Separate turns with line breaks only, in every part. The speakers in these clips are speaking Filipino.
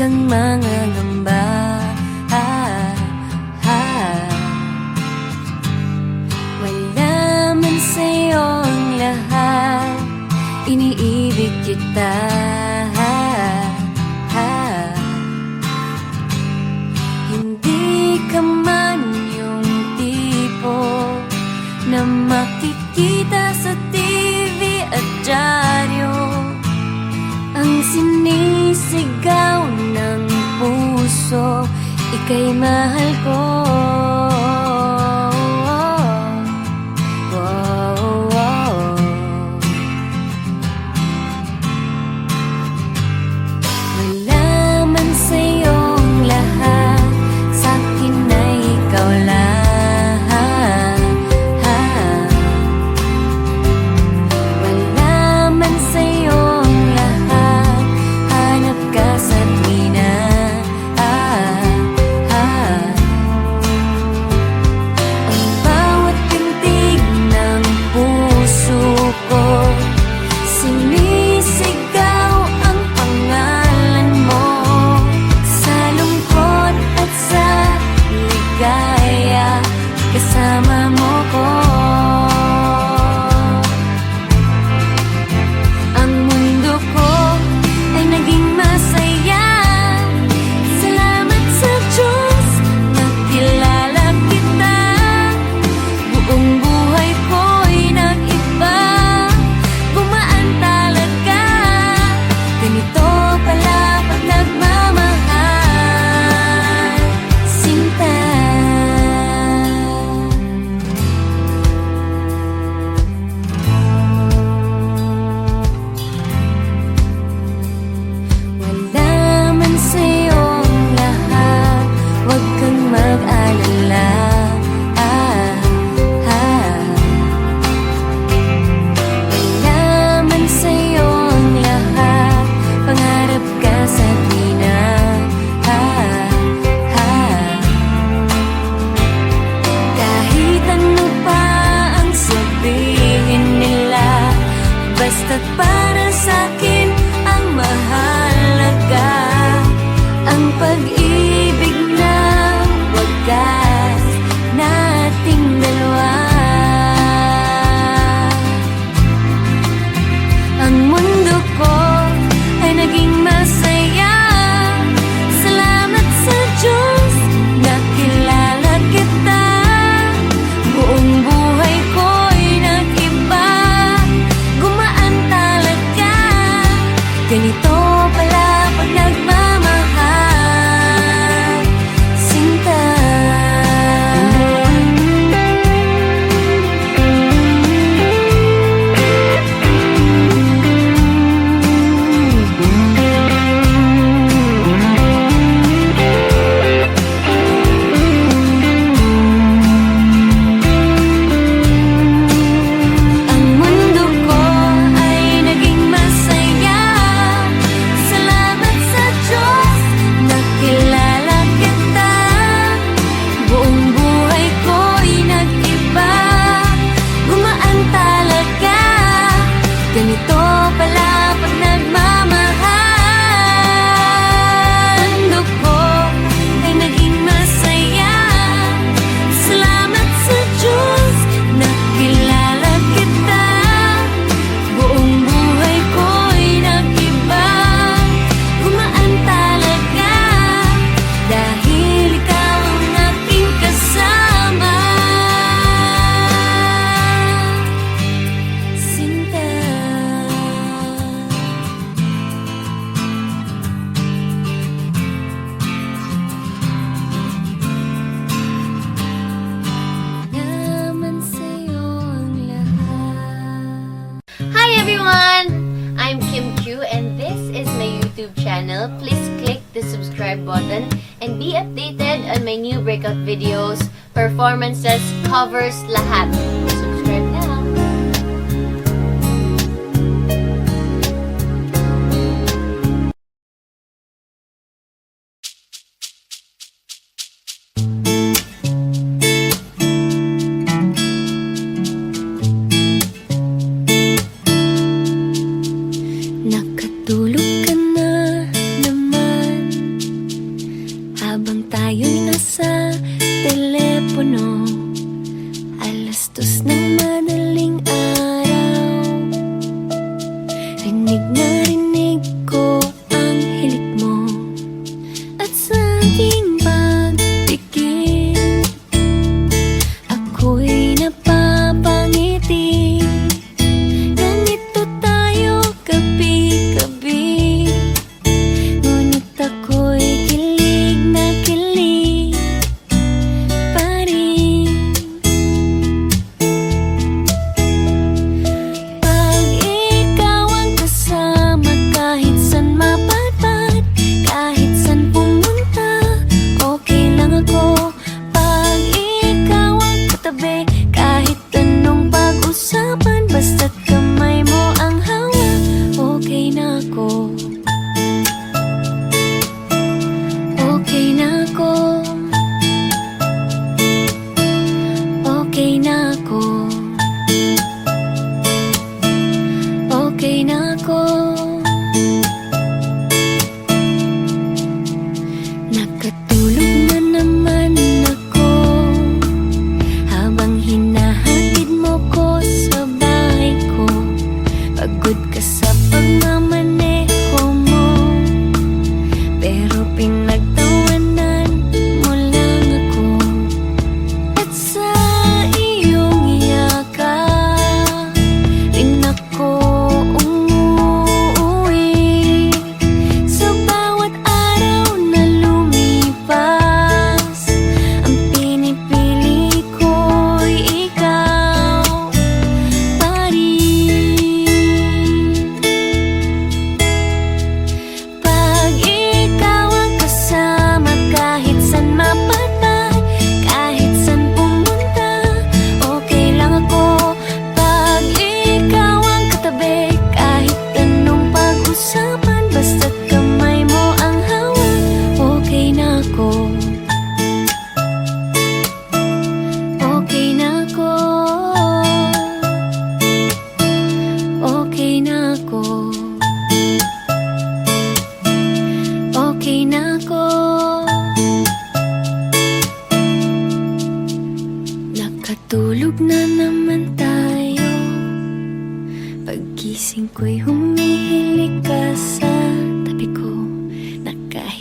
ng mga ngamba. Wala man sa'yo ang lahat, iniibig kita. Hindi ka man yung tipo na makikita sa TV at dyaryo, ang sinisigaw ng puso, ika'y mahal ko. Kasama mo ko, ang mundo ko ay naging masaya. Salamat sa Diyos, nakilala kita. Buong buhay ko'y nag-iba, gumaan talaga. Ganito pala pag nagmamahal, sinta. Basta't para sa'kin ang mahalaga, ang pag-ibig na wagas nating dalawa. Ang mundo ko ay naging masaya. Salamat sa Diyos, nakilala kita. Buong buhay ko'y nag-iba, ganito pala pag nagmamahal, sinta. Ang mundo ko ay naging masaya. Ganito pala pag nagmamahal, mundo ko ay naging masaya. Salamat sa Diyos, nakilala kita. Buong buhay ko'y nag-iba, gumaan talaga, dahil ikaw ang aking kasama, sinta.
Hi everyone! I'm Kim Q and this is my YouTube channel. Please click the subscribe button and be updated on my new breakout videos, performances, covers, lahat. Subscribe now!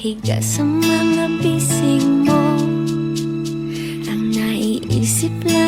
Nakahiga sa mga bisig mo. Ang naiisip lang